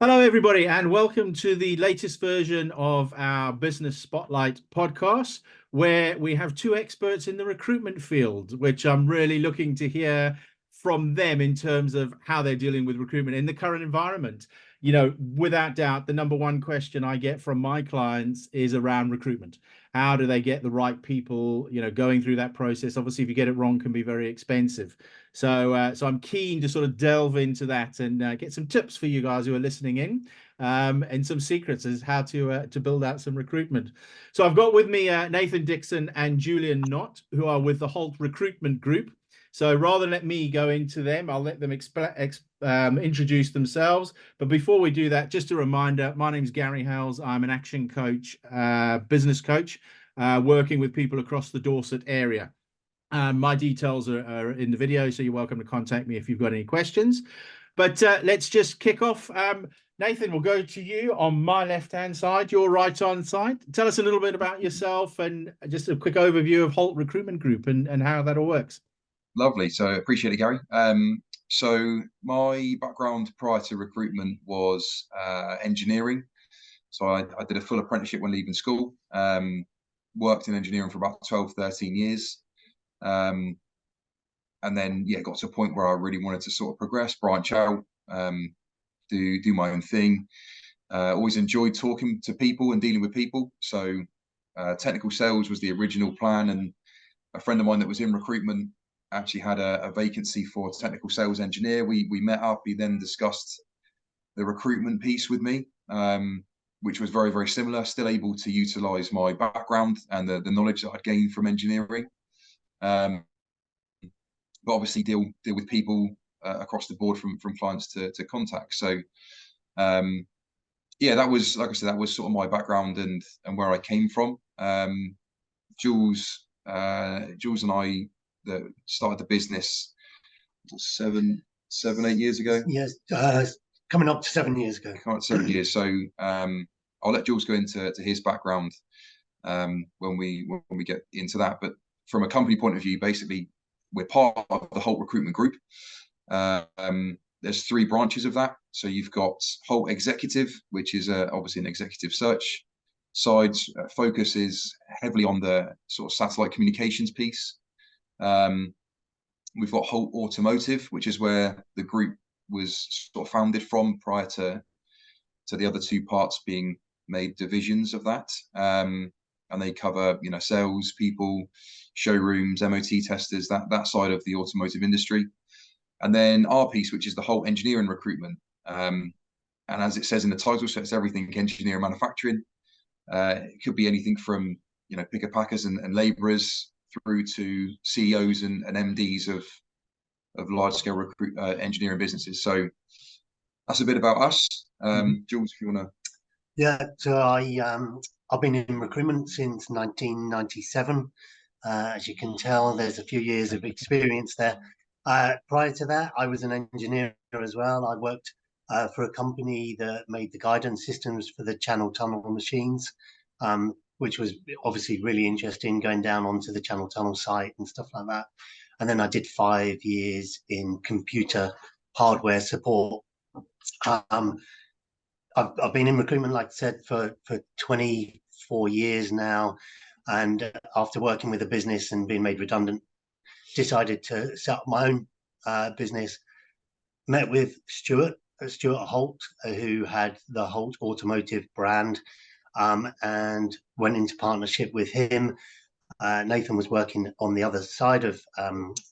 Hello, everybody, and welcome to the latest version of our Business Spotlight podcast, where we have two experts in the recruitment field, which I'm really looking to hear from them in terms of how they're dealing with recruitment in the current environment. You know, without doubt, the number one question I get from my clients is around recruitment. How do they get the right people, going through that process? Obviously, if you get it wrong, can be very expensive. So I'm keen to sort of delve into that and get some tips for you guys who are listening in, and some secrets as how to build out some recruitment. So I've got with me Nathan Dixon and Julian Knott, who are with the Holt Recruitment Group. So rather than let me go into them, I'll let them introduce themselves. But before we do that, just a reminder, my name is Gary Hales. I'm an action coach, business coach, working with people across the Dorset area. My details are in the video, so you're welcome to contact me if you've got any questions. But let's just kick off. Nathan, we'll go to you on my left-hand side, your right-hand side. Tell us a little bit about yourself and just a quick overview of Holt Recruitment Group and how that all works. Lovely. So appreciate it, Gary. So my background prior to recruitment was engineering. So I did a full apprenticeship when leaving school, worked in engineering for about 12, 13 years. And then, got to a point where I really wanted to sort of progress, branch out, do my own thing. Always enjoyed talking to people and dealing with people. So technical sales was the original plan. And a friend of mine that was in recruitment actually had a vacancy for a technical sales engineer. We met up. He then discussed the recruitment piece with me, which was very, very similar, still able to utilize my background and the knowledge that I'd gained from engineering. But obviously deal with people across the board from clients to contacts. So that was, like I said, that was sort of my background and where I came from. Jules and I started the business 7, 8 years ago. Yes, coming up to 7 years ago. Coming up to 7 years. So I'll let Jules go into his background when we get into that. But from a company point of view, basically, we're part of the Holt Recruitment Group. There's 3 branches of that. So you've got Holt Executive, which is obviously an executive search side. Focus is heavily on the sort of satellite communications piece. We've got Holt Automotive, which is where the group was sort of founded from prior to the other 2 parts being made divisions of that. And they cover, sales people, showrooms, MOT testers, that side of the automotive industry. And then our piece, which is the Holt Engineering Recruitment. And as it says in the title, so it's everything engineering manufacturing. It could be anything from, picker packers and labourers through to CEOs and MDs of large scale engineering businesses. So that's a bit about us. Jules, if you want to. Yeah, so I've been in recruitment since 1997. As you can tell, there's a few years of experience there. Prior to that, I was an engineer as well. I worked for a company that made the guidance systems for the Channel Tunnel machines, which was obviously really interesting, going down onto the Channel Tunnel site and stuff like that. And then I did 5 years in computer hardware support. I've been in recruitment, like I said, for 24 years now. And after working with a business and being made redundant, decided to set up my own business. Met with Stuart Holt, who had the Holt Automotive brand, and went into partnership with him. Nathan was working on the other side of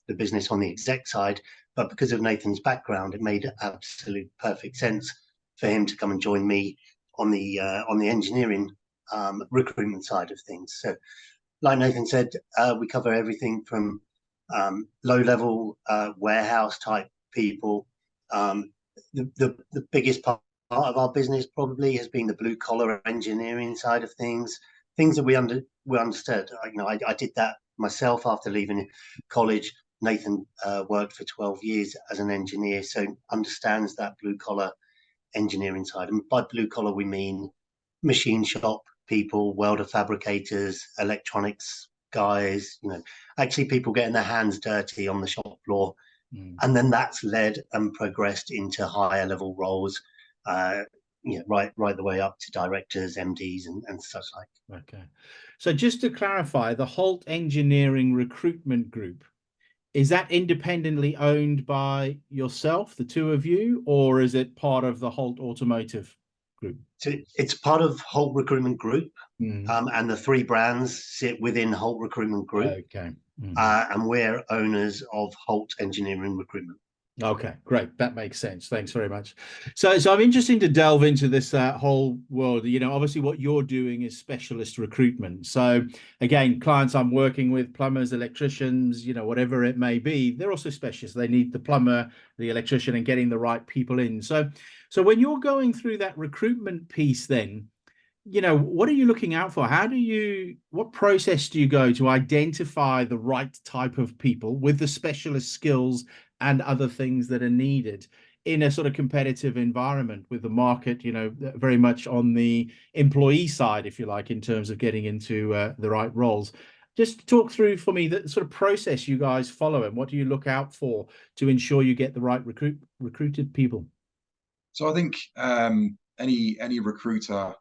the business, on the exec side, but because of Nathan's background, it made absolute perfect sense for him to come and join me on the engineering recruitment side of things. So, like Nathan said, we cover everything from low-level warehouse type people. The biggest part of our business probably has been the blue-collar engineering side of things that we understood. I did that myself after leaving college. Nathan worked for 12 years as an engineer, so understands that blue-collar engineering side. And by blue-collar, we mean machine shop people, welder fabricators, electronics guys, actually people getting their hands dirty on the shop floor. And then that's led and progressed into higher level roles, right the way up to directors, MDs, and such like. Okay. So just to clarify, the Holt Engineering Recruitment Group, is that independently owned by yourself, the two of you, or is it part of the Holt Automotive Group? So it's part of Holt Recruitment Group, Mm. and the three brands sit within Holt Recruitment Group, Okay. and we're owners of Holt Engineering Recruitment. Okay, great. That makes sense. Thanks very much. So I'm interested to delve into this whole world. You know, obviously what you're doing is specialist recruitment. So again, clients I'm working with, plumbers, electricians, you know, whatever it may be, they're also specialists. They need the plumber, the electrician, and getting the right people in. So when you're going through that recruitment piece, then, you know, what are you looking out for? What process do you go to identify the right type of people with the specialist skills and other things that are needed in a sort of competitive environment with the market, you know, very much on the employee side, if you like, in terms of getting into the right roles? Just talk through for me the sort of process you guys follow and what do you look out for to ensure you get the right recruited people? So I think any recruiter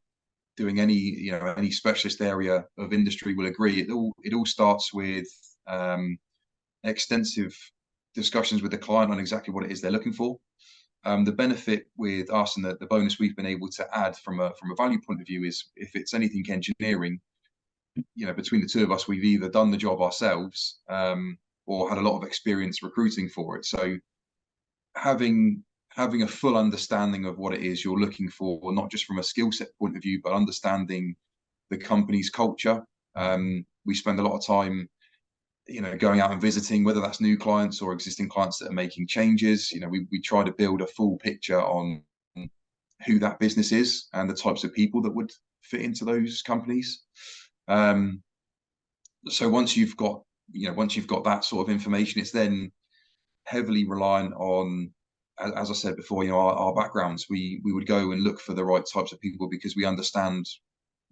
doing any specialist area of industry will agree it all starts with extensive discussions with the client on exactly what it is they're looking for. The benefit with us and the bonus we've been able to add from a value point of view is if it's anything engineering, you know, between the two of us, we've either done the job ourselves or had a lot of experience recruiting for it. So having a full understanding of what it is you're looking for, not just from a skill set point of view, but understanding the company's culture. We spend a lot of time, you know, going out and visiting, whether that's new clients or existing clients that are making changes. You know, we try to build a full picture on who that business is and the types of people that would fit into those companies. So once you've got that sort of information, it's then heavily reliant on, as I said before, you know, our backgrounds. We would go and look for the right types of people because we understand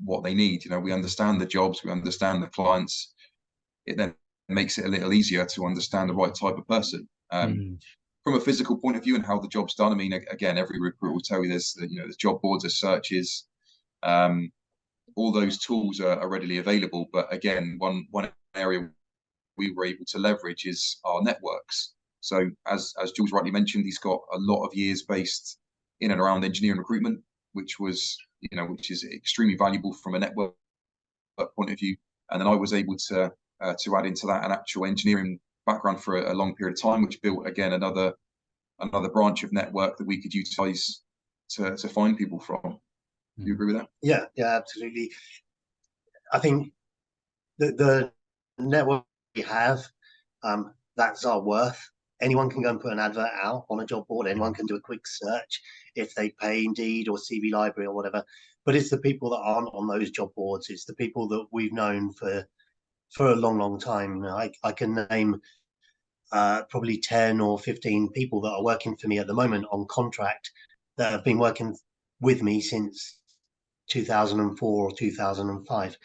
what they need. You know, we understand the jobs, we understand the clients. It then makes it a little easier to understand the right type of person. From a physical point of view and how the job's done, I mean, again, every recruiter will tell you there's job boards, there's searches, all those tools are readily available. But again, one area we were able to leverage is our networks. So as Jules rightly mentioned, he's got a lot of years based in and around engineering recruitment, which is extremely valuable from a network point of view. And then I was able to add into that an actual engineering background for a long period of time, which built again another branch of network that we could utilize to find people from. Do you agree with that? Yeah, absolutely. I think the network we have, that's our worth. Anyone can go and put an advert out on a job board. Anyone can do a quick search if they pay Indeed or CV Library or whatever. But it's the people that aren't on those job boards. It's the people that we've known for a long time. You know, I can name probably 10 or 15 people that are working for me at the moment on contract that have been working with me since 2004 or 2005.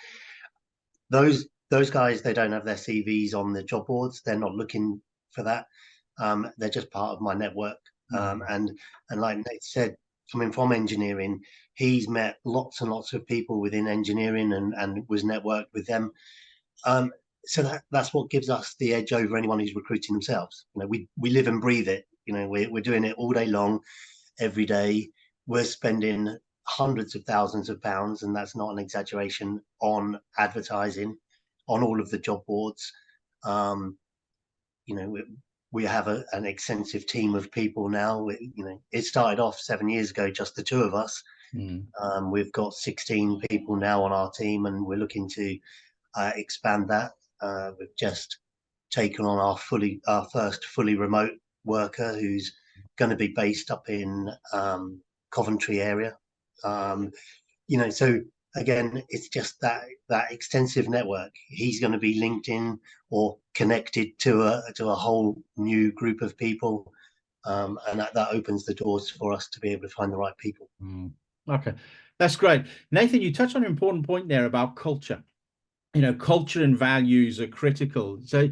Those guys, they don't have their CVs on the job boards. They're not looking for that. They're just part of my network. And like Nate said, coming from engineering, he's met lots and lots of people within engineering and was networked with them. So that's what gives us the edge over anyone who's recruiting themselves. You know, we live and breathe it. You know, we're doing it all day long, every day. We're spending hundreds of thousands of pounds, and that's not an exaggeration, on advertising on all of the job boards. You know, we have an extensive team of people now. You know, it started off 7 years ago, just the two of us. We've got 16 people now on our team, and we're looking to expand that. We've just taken on our first fully remote worker who's going to be based up in Coventry area. You know, so again, it's just that extensive network. He's going to be linked in or connected to a whole new group of people, and that opens the doors for us to be able to find the right people. Okay, that's great. Nathan, you touched on an important point there about culture. You know, culture and values are critical. So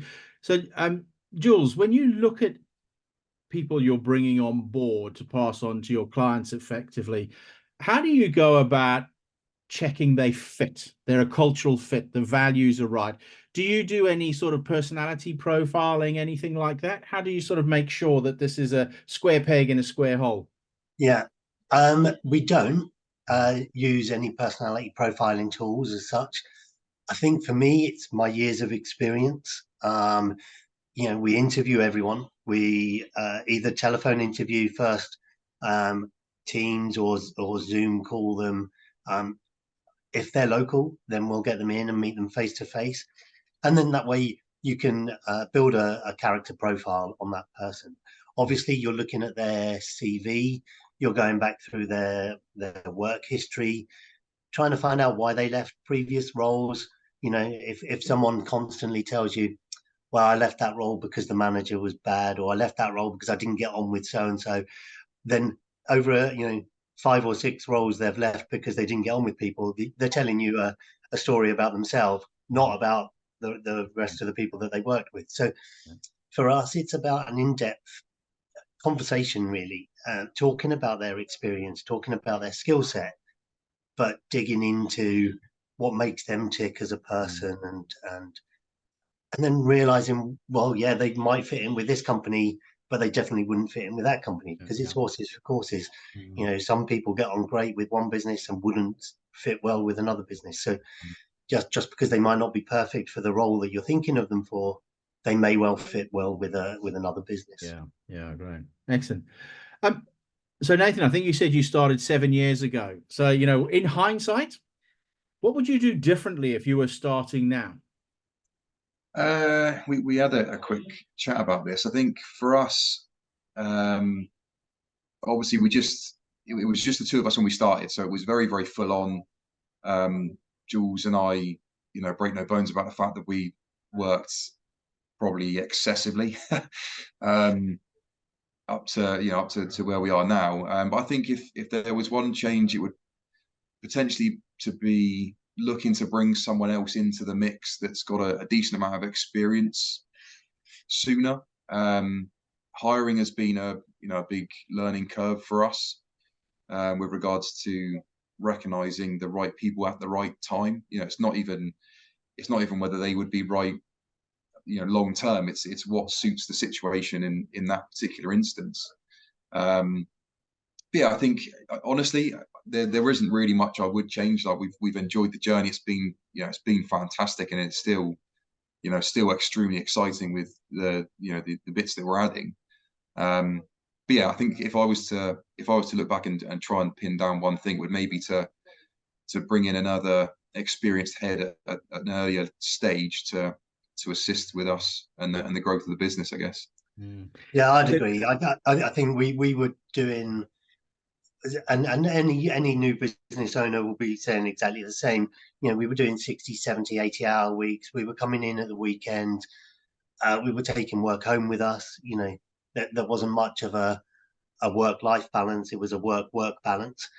Jules, when you look at people you're bringing on board to pass on to your clients effectively, how do you go about checking they fit, they're a cultural fit, the values are right? Do you do any sort of personality profiling, anything like that? How do you sort of make sure that this is a square peg in a square hole? Yeah, we don't use any personality profiling tools as such. I think for me, it's my years of experience. We interview everyone. We either telephone interview first, Teams or Zoom call them. If they're local, then we'll get them in and meet them face to face. And then that way you can build a character profile on that person. Obviously, you're looking at their CV, you're going back through their work history, trying to find out why they left previous roles. If someone constantly tells you, well, I left that role because the manager was bad, or I left that role because I didn't get on with so and so, then over 5 or 6 roles they've left because they didn't get on with people. They're telling you a story about themselves, not about the rest of the people that they worked with. So for us, it's about an in-depth conversation, really, talking about their experience, talking about their skill set, but digging into what makes them tick as a person, and then realizing, well, yeah, they might fit in with this company, but they definitely wouldn't fit in with that company, because it's horses for courses. Some people get on great with one business and wouldn't fit well with another business. So just because they might not be perfect for the role that you're thinking of them for, they may well fit well with another business. Yeah, great. Excellent. So Nathan, I think you said you started 7 years ago. So, in hindsight, what would you do differently if you were starting now? We had a quick chat about this. I think for us, obviously it was just the two of us when we started, so it was very, very full on. Jules and I, break no bones about the fact that we worked probably excessively up to where we are now. But I think if there was one change, it would potentially to be looking to bring someone else into the mix that's got a decent amount of experience sooner. Hiring has been a big learning curve for us with regards to recognizing the right people at the right time. It's not even whether they would be right long term. It's what suits the situation in that particular instance. I think honestly there isn't really much I would change. Like we've enjoyed the journey. It's been fantastic, and it's still extremely exciting with the bits that we're adding. I think if I was to look back and try and pin down one thing, would maybe to bring in another experienced head at an earlier stage to assist with us and the growth of the business, I guess. Yeah, I'd agree. I think we were doing, and any new business owner will be saying exactly the same. We were doing 60, 70, 80-hour weeks. We were coming in at the weekend. We were taking work home with us. There wasn't much of a work-life balance. It was a work balance.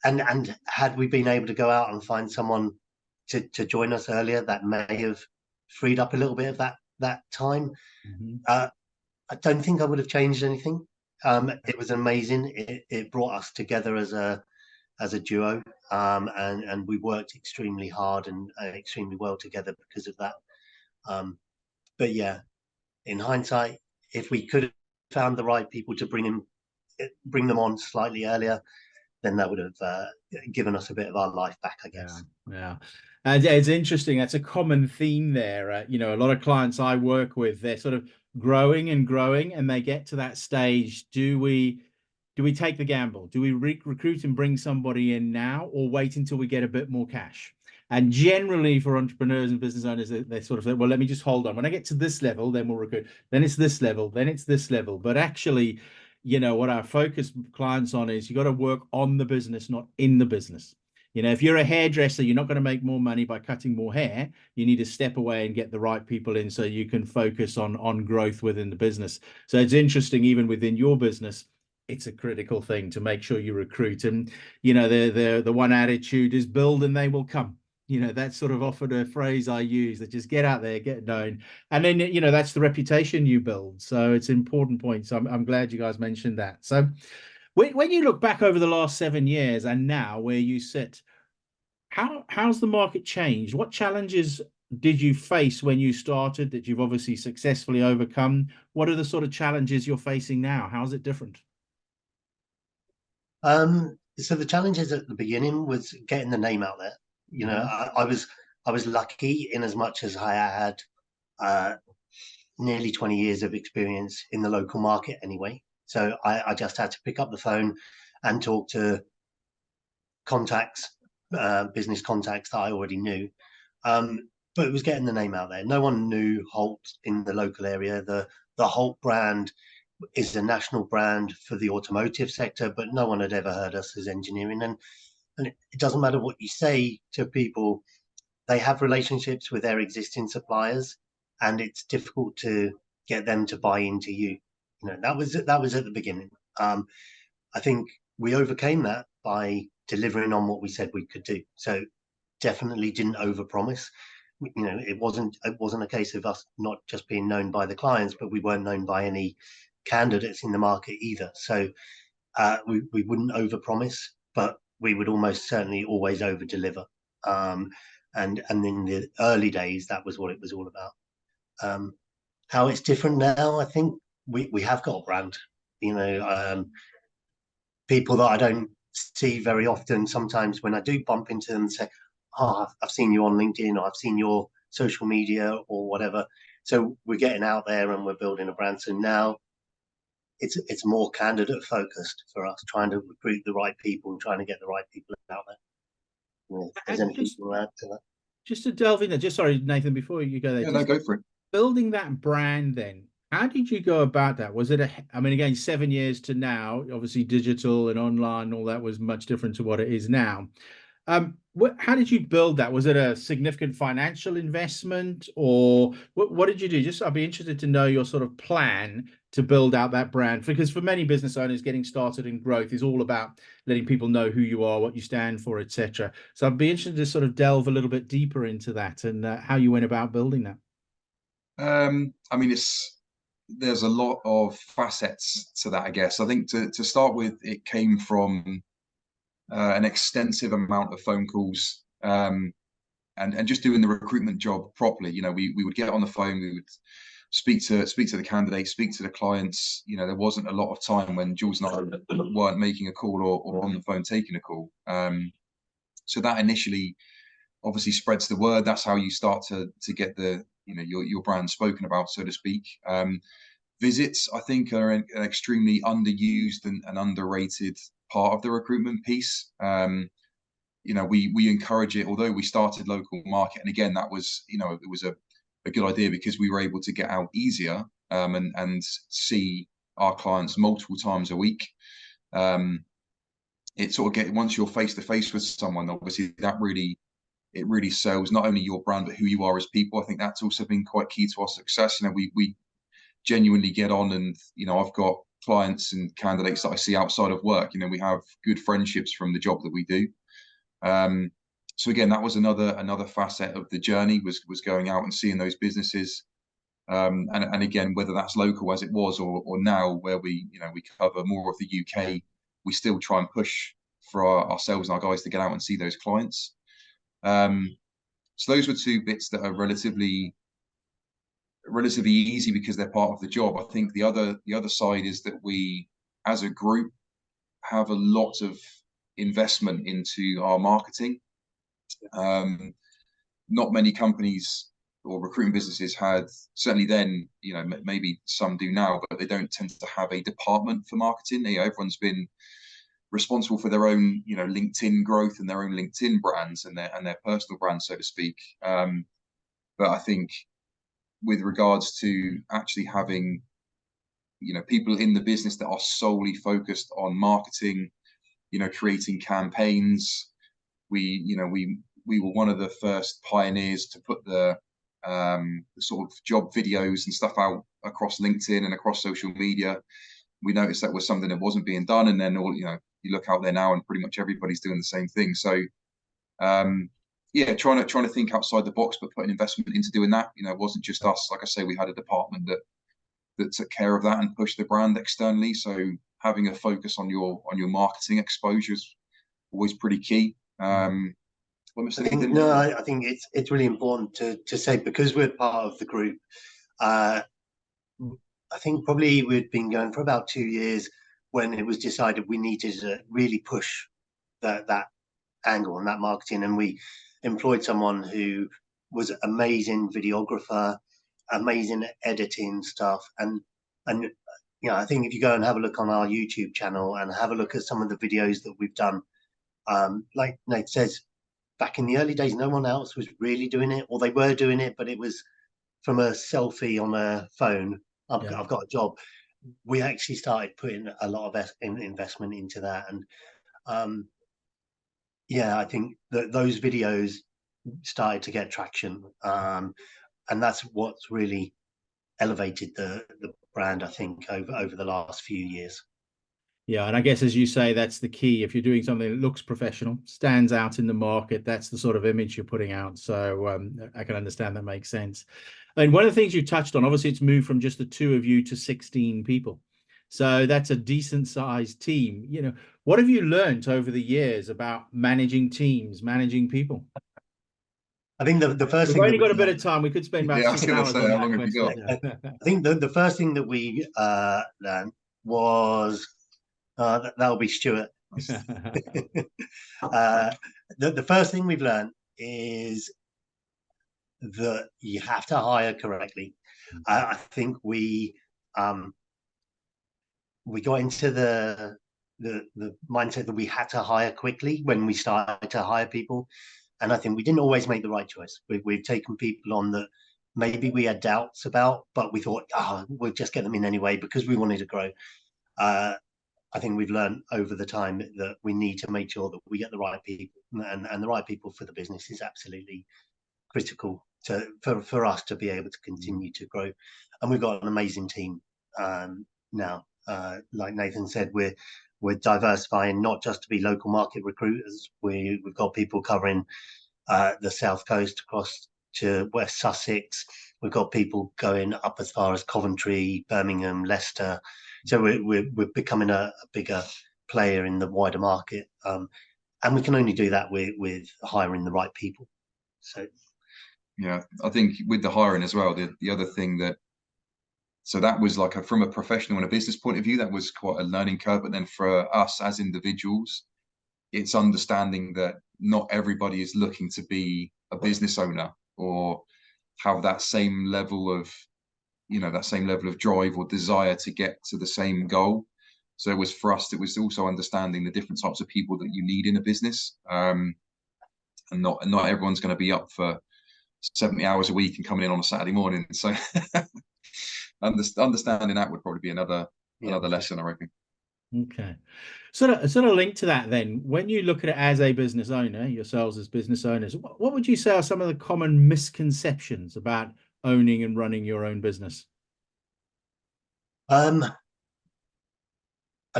And had we been able to go out and find someone to join us earlier, that may have freed up a little bit of that time. I don't think I would have changed anything. It was amazing. It brought us together as a duo, and we worked extremely hard and extremely well together because of that. But yeah, in hindsight, if we could have found the right people to bring them on slightly earlier, then that would have given us a bit of our life back, I guess. Yeah. And it's interesting. That's a common theme there. A lot of clients I work with, they're sort of growing and growing, and they get to that stage. Do we take the gamble? Do we recruit and bring somebody in now, or wait until we get a bit more cash? And generally for entrepreneurs and business owners, they sort of say, well, let me just hold on. When I get to this level, then we'll recruit. Then it's this level. Then it's this level. But actually, what our focus clients on is you got to work on the business, not in the business. If you're a hairdresser, you're not going to make more money by cutting more hair. You need to step away and get the right people in so you can focus on growth within the business. So it's interesting, even within your business, it's a critical thing to make sure you recruit. And, the one attitude is build and they will come. That's sort of often a phrase I use, that just get out there, get known. And then, that's the reputation you build. So it's an important point. So I'm glad you guys mentioned that. So When you look back over the last 7 years and now where you sit, how's the market changed? What challenges did you face when you started that you've obviously successfully overcome? What are the sort of challenges you're facing now? How's it different? So the challenges at the beginning was getting the name out there. You know, I was lucky in as much as I had uh, nearly 20 years of experience in the local market anyway. So I just had to pick up the phone and talk to contacts, business contacts that I already knew. But it was getting the name out there. No one knew Holt in the local area. The Holt brand is a national brand for the automotive sector, but no one had ever heard us as engineering. And it doesn't matter what you say to people, they have relationships with their existing suppliers, and it's difficult to get them to buy into you. You know, that was at the beginning. I think we overcame that by delivering on what we said we could do. So definitely didn't overpromise. You know, it wasn't a case of us not just being known by the clients, but we weren't known by any candidates in the market either. So we wouldn't overpromise, but we would almost certainly always overdeliver. And in the early days, that was what it was all about. How it's different now, I think we have got a brand. You know, people that I don't see very often, sometimes when I do bump into them and say, oh, I've seen you on LinkedIn, or I've seen your social media or whatever. So we're getting out there and we're building a brand. So now it's more candidate focused for us, trying to recruit the right people, trying to get the right people out there. Yeah, if there's anything to add to that. Just to delve in there, just sorry, Nathan, before you go there, Yeah, no, go for it. building that brand then, how did you go about that? Was it I mean, again, 7 years to now, obviously digital and online and all that was much different to what it is now. How did you build that? Was it a significant financial investment, or what did you do? Just I'd be interested to know your sort of plan to build out that brand, because for many business owners, getting started in growth is all about letting people know who you are, what you stand for, etc. So I'd be interested to sort of delve a little bit deeper into that and how you went about building that. I mean, there's a lot of facets to that, I guess. I think to start with, it came from an extensive amount of phone calls and just doing the recruitment job properly. You know, we would get on the phone, we would speak to the candidates, speak to the clients. You know, there wasn't a lot of time when Jules and I weren't making a call or on the phone taking a call. So that initially obviously spreads the word. That's how you start to get the, you know, your brand spoken about, so to speak. Visits, I think, are an extremely underused and underrated part of the recruitment piece. You know, we encourage it, although we started local market, and again, that was, you know, it was a good idea because we were able to get out easier and see our clients multiple times a week. It sort of once you're face to face with someone, obviously it really sells not only your brand but who you are as people. I think that's also been quite key to our success. You know, we genuinely get on, and you know, I've got clients and candidates that I see outside of work. You know, we have good friendships from the job that we do. So again, that was another facet of the journey, was going out and seeing those businesses. And again, whether that's local as it was or now where we cover more of the UK, we still try and push for ourselves and our guys to get out and see those clients. So those were two bits that are relatively easy because they're part of the job. I think the other side is that we, as a group, have a lot of investment into our marketing. Not many companies or recruitment businesses had, certainly then, you know, maybe some do now, but they don't tend to have a department for marketing. You know, everyone's been responsible for their own, you know, LinkedIn growth and their own LinkedIn brands and their personal brands, so to speak. But I think with regards to actually having, you know, people in the business that are solely focused on marketing, you know, creating campaigns, we were one of the first pioneers to put the sort of job videos and stuff out across LinkedIn and across social media. We noticed that was something that wasn't being done, and then all, you know, you look out there now and pretty much everybody's doing the same thing. So yeah, trying to think outside the box, but putting investment into doing that. You know, it wasn't just us. Like I say, we had a department that took care of that and pushed the brand externally. So having a focus on your marketing exposure is always pretty key. I think it's really important to say, because we're part of the group. I think probably we'd been going for about 2 years when it was decided we needed to really push that angle and that marketing, and we employed someone who was an amazing videographer, amazing at editing stuff, and I think if you go and have a look on our YouTube channel and have a look at some of the videos that we've done, like Nate says, back in the early days, no one else was really doing it, or they were doing it, but it was from a selfie on a phone. I've got a job. We actually started putting a lot of investment into that, and I think that those videos started to get traction, and that's what's really elevated the brand, I think, over the last few years. Yeah, and I guess, as you say, that's the key. If you're doing something that looks professional, stands out in the market, that's the sort of image you're putting out. So I can understand that makes sense. And one of the things you touched on, obviously, it's moved from just the 2 of you to 16 people. So that's a decent sized team. What have you learned over the years about managing teams, managing people? I think the first thing. We've only got a bit of time. We could spend about 6 hours on that question. I think the first thing that we learned was that'll be Stuart. The first thing we've learned is that you have to hire correctly. I think we got into the mindset that we had to hire quickly when we started to hire people, and I think we didn't always make the right choice. We've taken people on that maybe we had doubts about, but we thought, we'll just get them in anyway because we wanted to grow. I think we've learned over the time that we need to make sure that we get the right people, and the right people for the business is absolutely critical for us to be able to continue to grow. And we've got an amazing team now. Like Nathan said, we're diversifying, not just to be local market recruiters. We've got people covering the south coast across to West Sussex. We've got people going up as far as Coventry, Birmingham, Leicester. So we're becoming a bigger player in the wider market, and we can only do that with hiring the right people. So yeah, I think with the hiring as well, the other thing that was like from a professional and a business point of view, that was quite a learning curve. But then for us as individuals, it's understanding that not everybody is looking to be a business owner or have that same level of drive or desire to get to the same goal. So it was also understanding the different types of people that you need in a business, and not everyone's going to be up for 70 hours a week and coming in on a Saturday morning. So understanding that would probably be another lesson, I reckon. Okay, sort of linked to that then, when you look at it as a business owner, yourselves as business owners, what would you say are some of the common misconceptions about owning and running your own business? I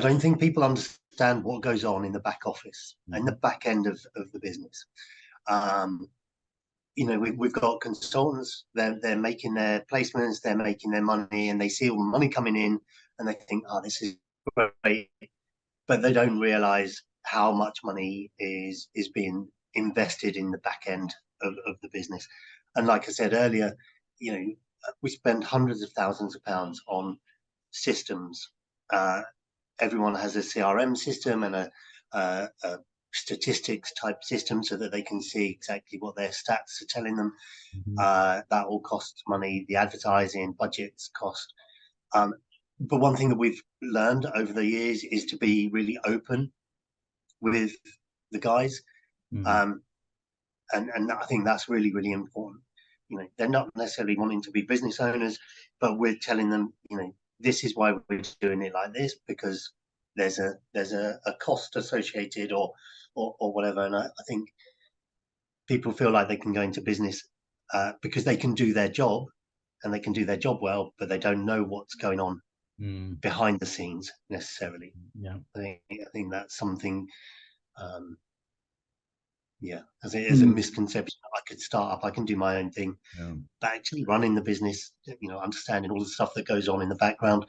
don't think people understand what goes on in the back office and the back end of the business. We've got consultants, they're making their placements, they're making their money, and they see all the money coming in and they think, this is great, but they don't realize how much money is being invested in the back end of the business. And like I said earlier, we spend hundreds of thousands of pounds on systems. Everyone has a CRM system and a statistics type system so that they can see exactly what their stats are telling them. That all costs money. The advertising budgets cost. But one thing that we've learned over the years is to be really open with the guys. And I think that's really, really important. They're not necessarily wanting to be business owners, but we're telling them, this is why we're doing it like this, because there's a cost associated or whatever. And I think people feel like they can go into business because they can do their job and they can do their job well, but they don't know what's going on behind the scenes necessarily. Yeah, I think that's something. As a misconception. I could start up, I can do my own thing, but actually running the business, understanding all the stuff that goes on in the background,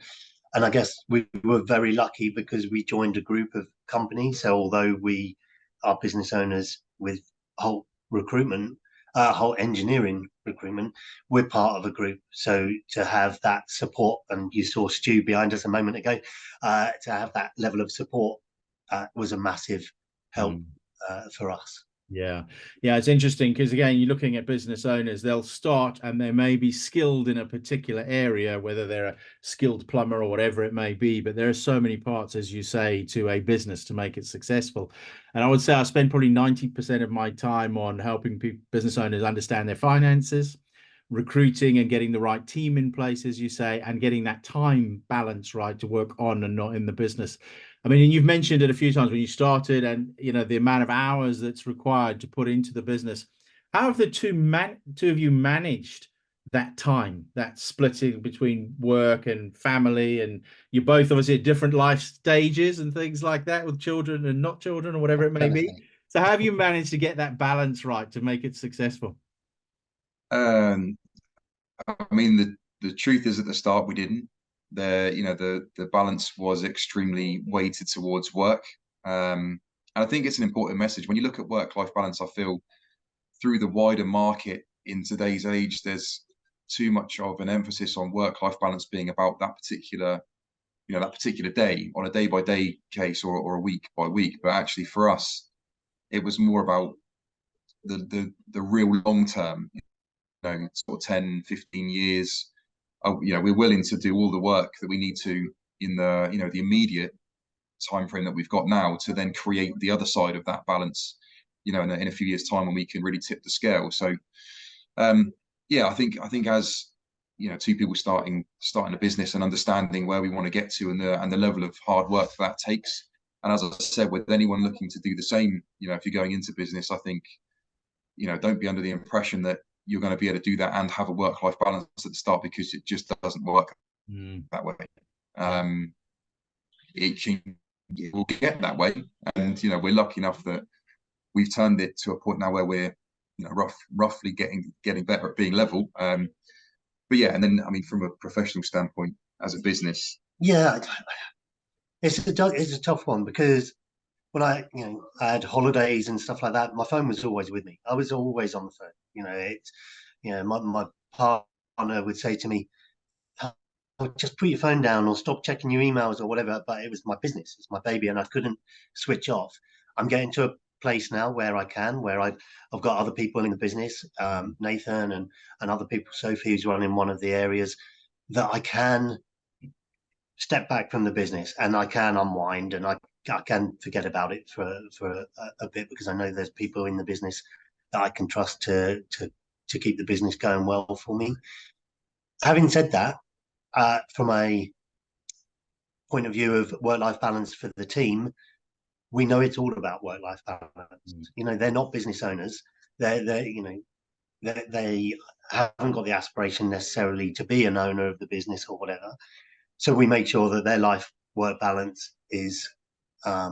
And I guess we were very lucky because we joined a group of companies. So although we are business owners with whole recruitment, whole engineering recruitment, we're part of a group. So to have that support, and you saw Stu behind us a moment ago, to have that level of support was a massive help for us. Yeah. It's interesting because, again, you're looking at business owners, they'll start and they may be skilled in a particular area, whether they're a skilled plumber or whatever it may be, but there are so many parts, as you say, to a business to make it successful. And I would say I spend probably 90% of my time on helping business owners understand their finances, recruiting and getting the right team in place, as you say, and getting that time balance right to work on and not in the business. I mean, and you've mentioned it a few times when you started, and the amount of hours that's required to put into the business. How have the two of you managed that time, that splitting between work and family? And you're both obviously at different life stages and things like that, with children and not children or whatever it may be. So how have you managed to get that balance right to make it successful? I mean, the truth is, at the start we didn't. The balance was extremely weighted towards work. And I think it's an important message. When you look at work-life balance, I feel through the wider market in today's age, there's too much of an emphasis on work-life balance being about that particular day, on a day-by-day case or a week-by-week. But actually for us, it was more about the real long term, sort of 10, 15 years. We're willing to do all the work that we need to in the immediate time frame that we've got now to then create the other side of that balance, in a few years' time when we can really tip the scale. So, I think as two people starting a business and understanding where we want to get to and the level of hard work that takes. And as I said, with anyone looking to do the same, if you're going into business, I think, don't be under the impression that you're going to be able to do that and have a work-life balance at the start, because it just doesn't work that way. It will get that way, and we're lucky enough that we've turned it to a point now where we're roughly getting better at being level. But yeah, and then I mean, from a professional standpoint, as a business, it's a tough one, because when I had holidays and stuff like that, my phone was always with me. I was always on the phone. My partner would say to me, just put your phone down or stop checking your emails or whatever. But it was my business, it's my baby, and I couldn't switch off. I'm getting to a place now where I've got other people in the business, Nathan and other people, Sophie, who's running one of the areas, that I can step back from the business and I can unwind, and I can forget about it for a bit, because I know there's people in the business that I can trust to keep the business going well for me. Having said that, from a point of view of work-life balance for the team, we know it's all about work-life balance. They're not business owners. They haven't got the aspiration necessarily to be an owner of the business or whatever. So we make sure that their life-work balance is, I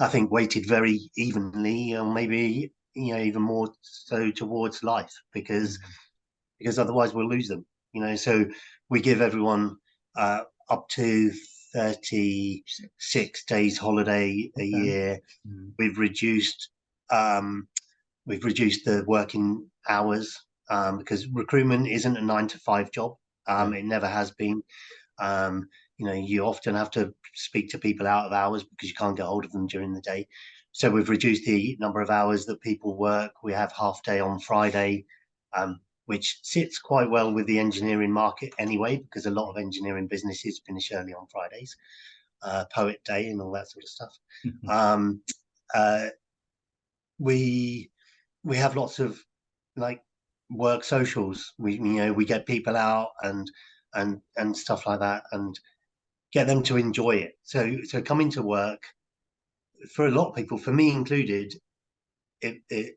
think, weighted very evenly, or maybe even more so towards life, because otherwise we'll lose them. So we give everyone up to 36 days holiday a year. We've reduced the working hours, because recruitment isn't a 9 to 5 job. It never has been. You often have to speak to people out of hours because you can't get hold of them during the day. So we've reduced the number of hours that people work. We have half day on Friday, which sits quite well with the engineering market anyway, because a lot of engineering businesses finish early on Fridays, Poet Day and all that sort of stuff. We have lots of work socials. We get people out and stuff like that, and get them to enjoy it. So coming to work, for a lot of people, for me included, it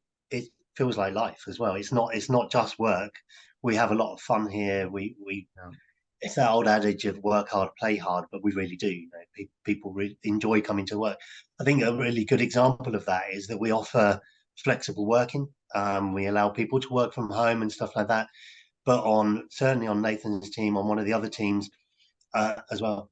feels like life as well. It's not just work. We have a lot of fun here. It's that old adage of work hard, play hard, but we really do. People really enjoy coming to work. I think a really good example of that is that we offer flexible working. We allow people to work from home and stuff like that. But certainly on Nathan's team, on one of the other teams, as well.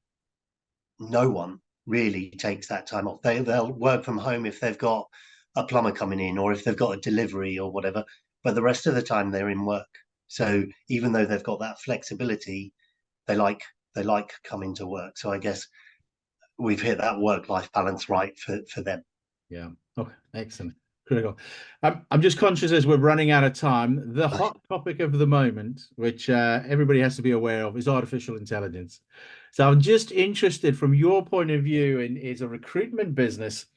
No one really takes that time off. They'll work from home if they've got a plumber coming in or if they've got a delivery or whatever, but the rest of the time they're in work. So even though they've got that flexibility, they like coming to work. So I guess we've hit that work-life balance right for them. Yeah. Okay. Excellent. Critical. I'm just conscious as we're running out of time. The hot topic of the moment, which everybody has to be aware of, is artificial intelligence. So I'm just interested from your point of view is a recruitment business.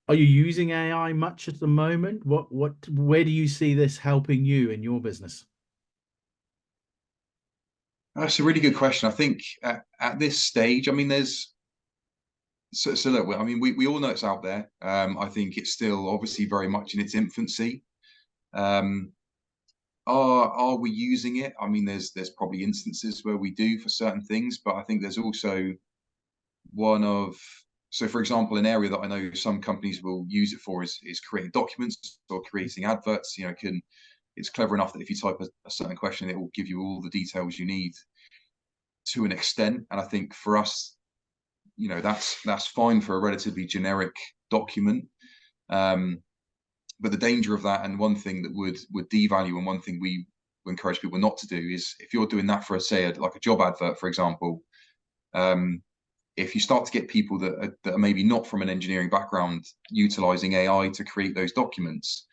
Are you using AI much at the moment? Where do you see this helping you in your business? That's a really good question. I think at this stage, I mean, there's so look, I mean, we all know it's out there. I think it's still obviously very much in its infancy. Are we using it? I mean, there's probably instances where we do for certain things, but I think there's also so for example, an area that I know some companies will use it for is creating documents or creating adverts. You know, it's clever enough that if you type a certain question, it will give you all the details you need to an extent. And I think for us, you know, that's fine for a relatively generic document. But the danger of that, and one thing that would devalue, and one thing we encourage people not to do, is if you're doing that for like a job advert, for example, if you start to get people that are maybe not from an engineering background utilizing AI to create those documents,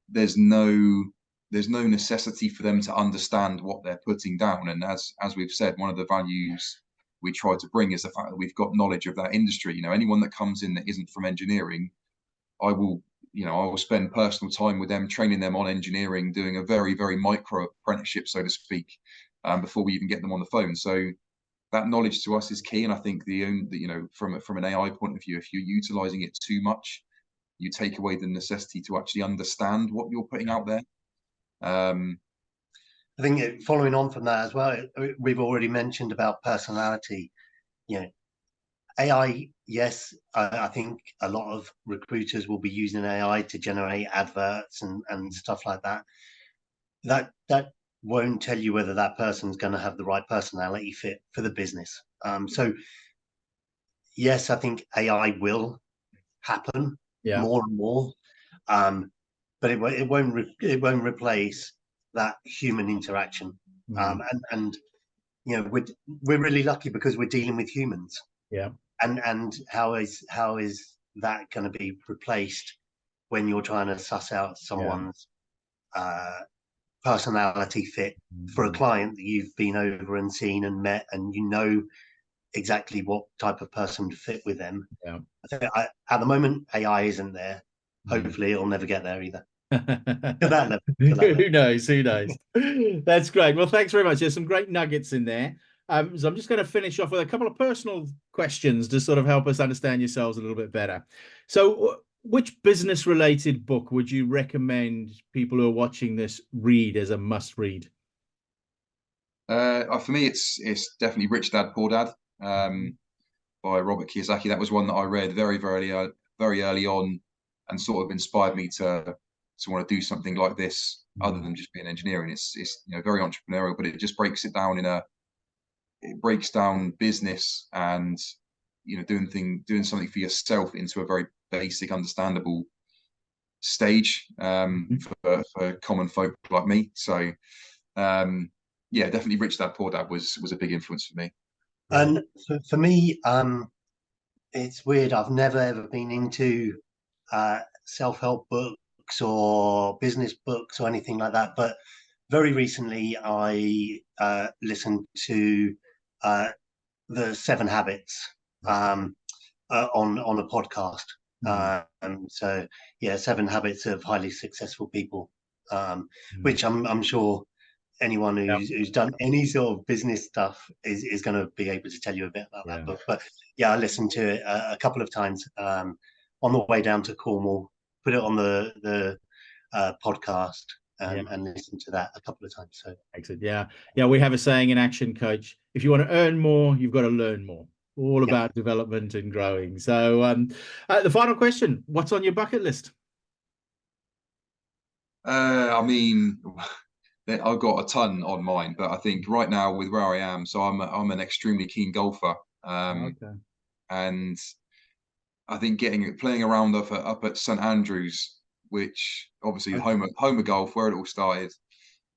there's no necessity for them to understand what they're putting down. And as we've said, one of the values we try to bring is the fact that we've got knowledge of that industry. You know, anyone that comes in that isn't from engineering, I will spend personal time with them, training them on engineering, doing a very, very micro apprenticeship, so to speak, before we even get them on the phone. So that knowledge to us is key. And I think from an AI point of view, if you're utilizing it too much, you take away the necessity to actually understand what you're putting out there. I think following on from that as well, we've already mentioned about personality. You know, AI, yes, I think a lot of recruiters will be using AI to generate adverts and stuff like that. That won't tell you whether that person's going to have the right personality fit for the business. So yes, I think AI will happen more and more, but it won't replace that human interaction. And you know, we're really lucky because we're dealing with humans. Yeah. And how is that going to be replaced when you're trying to suss out someone's personality fit for a client that you've been over and seen and met, and you know exactly what type of person to fit with them. Yeah. I think at the moment AI isn't there. Hopefully it'll never get there either. To that level. Who knows? That's great. Well, thanks very much. There's some great nuggets in there. So I'm just going to finish off with a couple of personal questions to sort of help us understand yourselves a little bit better. So which business related book would you recommend people who are watching this read as a must read? For me, it's definitely Rich Dad Poor Dad by Robert Kiyosaki. That was one that I read very early on, and sort of inspired me to want to do something like this other than just being engineering. It's very entrepreneurial, but it just breaks it down it breaks down business and doing something for yourself into a very basic, understandable stage for common folk like me. So definitely Rich Dad Poor Dad was a big influence for me. And for me, it's weird. I've never ever been into self-help books or business books or anything like that. But very recently, I listened to the 7 Habits on a podcast. So yeah, 7 Habits of Highly Successful People, which I'm sure anyone who's done any sort of business stuff is going to be able to tell you a bit about that book. But yeah, I listened to it a couple of times on the way down to Cornwall, put it on the podcast and listened to that a couple of times. So excellent. Yeah, we have a saying in Action Coach: if you want to earn more, you've got to learn more. All about development and growing. So the final question: what's on your bucket list? I mean, I've got a ton on mine, but I think right now with where I am, so I'm an extremely keen golfer, Okay. and I think playing around up at St Andrews, which obviously Okay. home of golf, where it all started.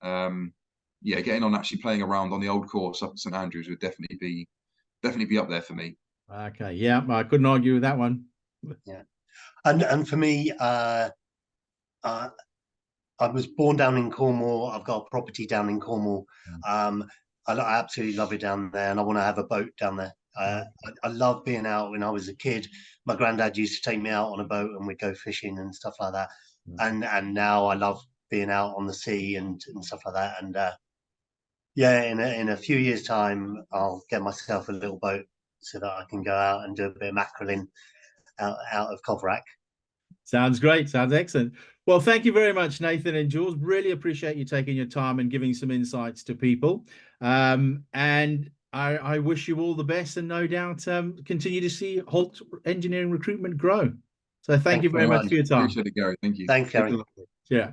Yeah, getting on actually playing around on the old course up at St Andrews would definitely be up there for me. Okay. Yeah, I couldn't argue with that one. Yeah, and for me, I was born down in Cornwall. I've got a property down in Cornwall. I absolutely love it down there, and I want to have a boat down there. I love being out. When I was a kid, my granddad used to take me out on a boat, and we'd go fishing and stuff like that. And now I love being out on the sea and stuff like that. And yeah, in a few years' time, I'll get myself a little boat so that I can go out and do a bit of mackerelling out of Coverack. Sounds great. Sounds excellent. Well, thank you very much, Nathan and Jules. Really appreciate you taking your time and giving some insights to people. And I wish you all the best, and no doubt continue to see Holt Engineering Recruitment grow. So thank you very much for your time. Appreciate it, Gary. Thank you. Thanks, Gary. Yeah.